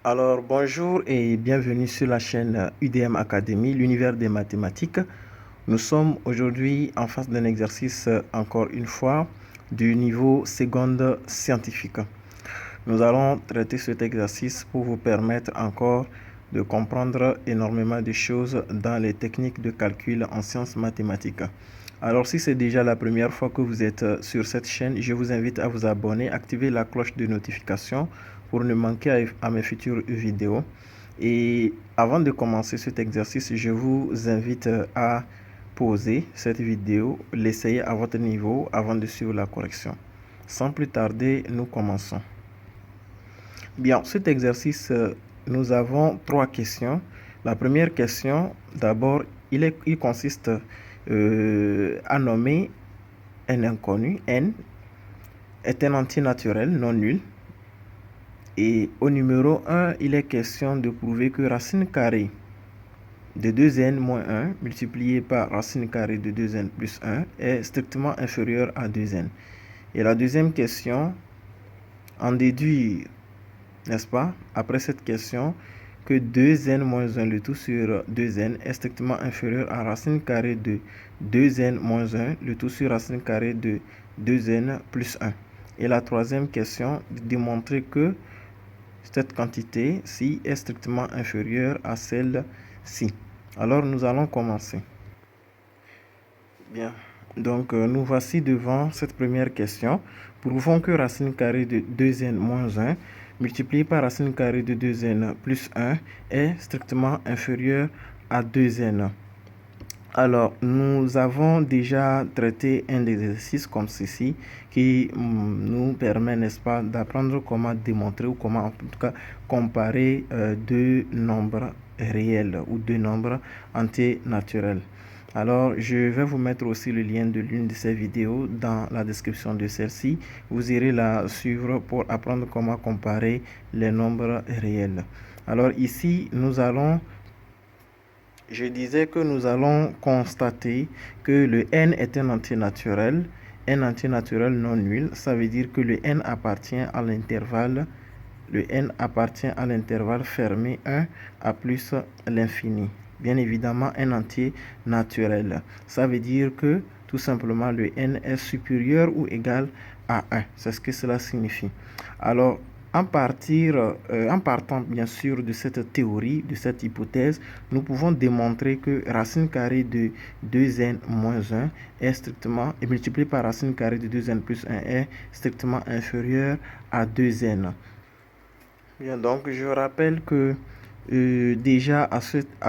Alors bonjour et bienvenue sur la chaîne UDM Academy, l'univers des mathématiques. Nous sommes aujourd'hui en face d'un exercice, encore une fois, du niveau seconde scientifique. Nous allons traiter cet exercice pour vous permettre encore de comprendre énormément de choses dans les techniques de calcul en sciences mathématiques. Alors si c'est déjà la première fois que vous êtes sur cette chaîne, je vous invite à vous abonner, activer la cloche de notification pour ne manquer à mes futures vidéos. Et avant de commencer cet exercice, je vous invite à pauser cette vidéo, l'essayer à votre niveau avant de suivre la correction. Sans plus tarder, nous commençons. Bien, cet exercice, nous avons trois questions. La première question, d'abord, il consiste à nommer un inconnu. N est un entier naturel non nul. Et au numéro 1, il est question de prouver que racine carrée de 2n moins 1 multiplié par racine carrée de 2n plus 1 est strictement inférieur à 2n. Et la deuxième question, en déduire, n'est-ce pas, après cette question, que 2n moins 1 le tout sur 2n est strictement inférieur à racine carrée de 2n moins 1 le tout sur racine carrée de 2n plus 1. Et la troisième question, démontrer que cette quantité-ci est strictement inférieure à celle-ci. Alors, nous allons commencer. Bien. Donc, nous voici devant cette première question. Prouvons que racine carrée de 2n moins 1 multiplié par racine carrée de 2n plus 1 est strictement inférieur à 2n. Alors, nous avons déjà traité un exercice comme ceci qui nous permet, n'est-ce pas, d'apprendre comment démontrer ou comment, en tout cas, comparer deux nombres réels ou deux nombres entiers naturels. Alors, je vais vous mettre aussi le lien de l'une de ces vidéos dans la description de celle-ci. Vous irez la suivre pour apprendre comment comparer les nombres réels. Alors ici, je disais que nous allons constater que le n est un entier naturel non nul. Ça veut dire que le n appartient à l'intervalle fermé 1 à plus l'infini. Bien évidemment, un entier naturel. Ça veut dire que tout simplement le n est supérieur ou égal à 1. C'est ce que cela signifie. Alors, en partant bien sûr de cette théorie, de cette hypothèse, nous pouvons démontrer que racine carrée de 2n moins 1 est strictement, et multiplié par racine carrée de 2n plus 1 est strictement inférieur à 2n. Bien, donc je rappelle que déjà à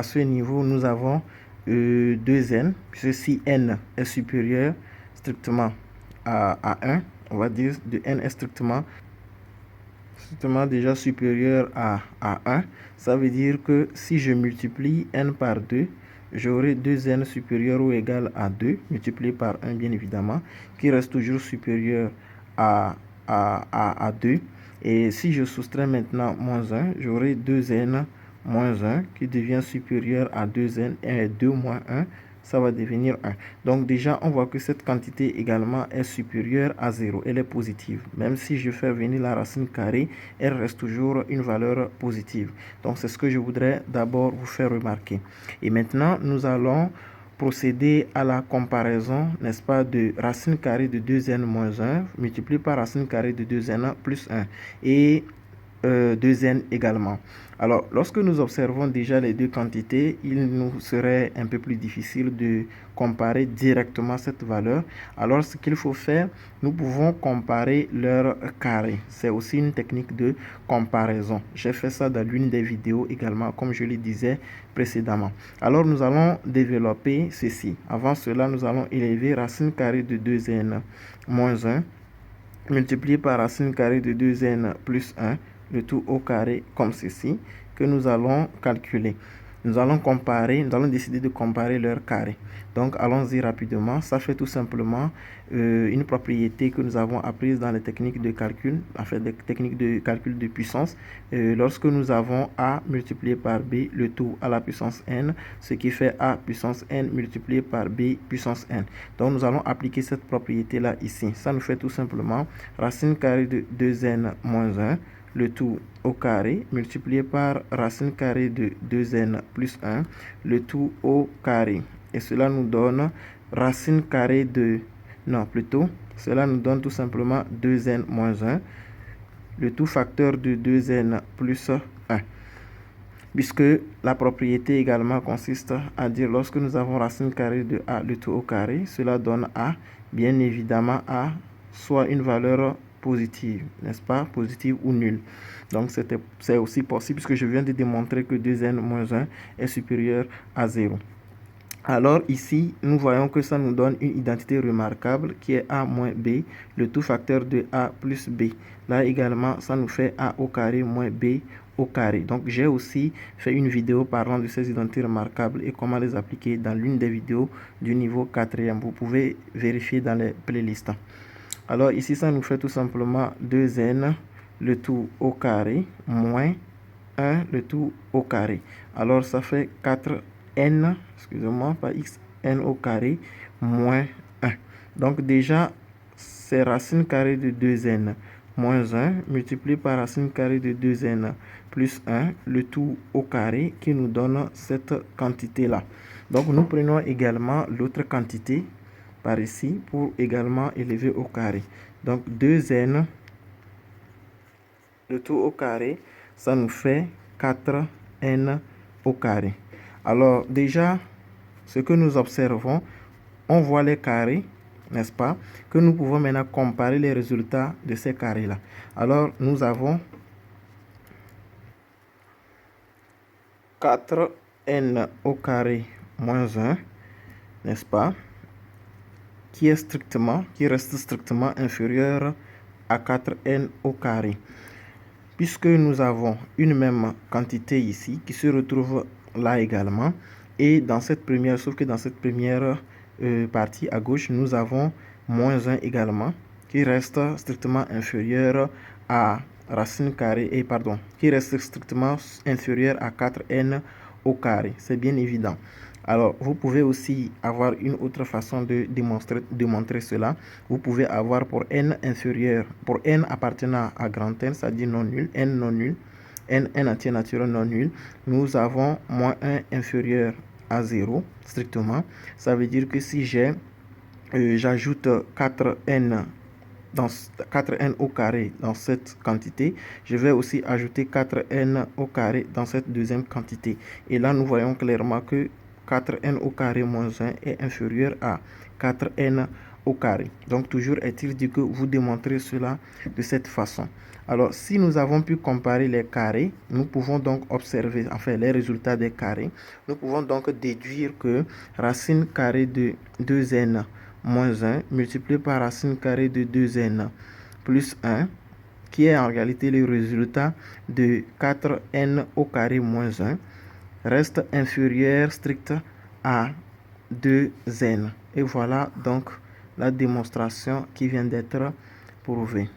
ce niveau, nous avons 2n, puisque si n est supérieur strictement à 1, on va dire de n est strictement déjà supérieur à 1, ça veut dire que si je multiplie n par 2, j'aurai 2n supérieur ou égal à 2, multiplié par 1 bien évidemment, qui reste toujours supérieur à 2. Et si je soustrais maintenant moins 1, j'aurai 2n moins 1 qui devient supérieur à 2n et 2 moins 1, ça va devenir 1. Donc déjà, on voit que cette quantité également est supérieure à 0. Elle est positive. Même si je fais venir la racine carrée, elle reste toujours une valeur positive. Donc c'est ce que je voudrais d'abord vous faire remarquer. Et maintenant, nous allons procéder à la comparaison, n'est-ce pas, de racine carrée de 2n moins 1 multiplié par racine carrée de 2n plus 1 et 2n également. Alors, lorsque nous observons déjà les deux quantités, il nous serait un peu plus difficile de comparer directement cette valeur. Alors, ce qu'il faut faire, nous pouvons comparer leur carré. C'est aussi une technique de comparaison. J'ai fait ça dans l'une des vidéos également, comme je le disais précédemment. Alors, nous allons développer ceci. Avant cela, nous allons élever racine carrée de 2n moins 1 multiplié par racine carrée de 2n plus 1, le tout au carré comme ceci, que nous allons calculer. Nous allons décider de comparer leurs carrés. Donc, allons-y rapidement. Ça fait tout simplement une propriété que nous avons apprise dans les techniques de calcul, en fait, des techniques de calcul de puissance. Lorsque nous avons a multiplié par b, le tout à la puissance n, ce qui fait a puissance n multiplié par b puissance n. Donc, nous allons appliquer cette propriété-là ici. Ça nous fait tout simplement racine carrée de 2n moins 1 le tout au carré multiplié par racine carrée de 2n plus 1, le tout au carré. Et cela nous donne racine carrée de... Non, plutôt, cela nous donne tout simplement 2n moins 1, le tout facteur de 2n plus 1. Puisque la propriété également consiste à dire lorsque nous avons racine carrée de a, le tout au carré, cela donne a, bien évidemment a, soit une valeur positive, n'est-ce pas, positive ou nulle. Donc c'est aussi possible puisque je viens de démontrer que 2n moins 1 est supérieur à 0. Alors ici, nous voyons que ça nous donne une identité remarquable qui est a moins b, le tout facteur de a plus b. Là également, ça nous fait a au carré moins b au carré. Donc j'ai aussi fait une vidéo parlant de ces identités remarquables et comment les appliquer dans l'une des vidéos du niveau 4e. Vous pouvez vérifier dans les playlists. Alors ici, ça nous fait tout simplement 2n le tout au carré moins 1 le tout au carré. Alors ça fait 4n, excusez-moi, pas x, n au carré moins 1. Donc déjà, c'est racine carrée de 2n moins 1 multiplié par racine carrée de 2n plus 1, le tout au carré qui nous donne cette quantité-là. Donc nous prenons également l'autre quantité par ici pour également élever au carré. Donc 2n, le tout au carré, ça nous fait 4n au carré. Alors déjà, ce que nous observons, on voit les carrés, n'est-ce pas, que nous pouvons maintenant comparer les résultats de ces carrés-là. Alors nous avons 4n au carré moins 1, n'est-ce pas, qui reste strictement inférieur à 4n au carré. Puisque nous avons une même quantité ici qui se retrouve là également, et dans cette première, sauf que dans cette première partie à gauche, nous avons moins 1 également, qui reste strictement inférieur à racine carrée, et pardon, qui reste strictement inférieur à 4n au carré. C'est bien évident. Alors, vous pouvez aussi avoir une autre façon de démontrer cela. Vous pouvez avoir pour n inférieur, pour n appartenant à grand N, c'est-à-dire non nul, n non nul, n entier naturel non nul, nous avons moins 1 inférieur à 0, strictement. Ça veut dire que si j'ajoute 4n au carré dans cette quantité, je vais aussi ajouter 4n au carré dans cette deuxième quantité. Et là, nous voyons clairement que 4n au carré moins 1 est inférieur à 4n au carré. Donc, toujours est-il dit que vous démontrez cela de cette façon. Alors, si nous avons pu comparer les carrés, nous pouvons donc observer, enfin, les résultats des carrés. Nous pouvons donc déduire que racine carrée de 2n moins 1 multiplié par racine carrée de 2n plus 1, qui est en réalité le résultat de 4n au carré moins 1, reste inférieur strict à 2n. Et voilà donc la démonstration qui vient d'être prouvée.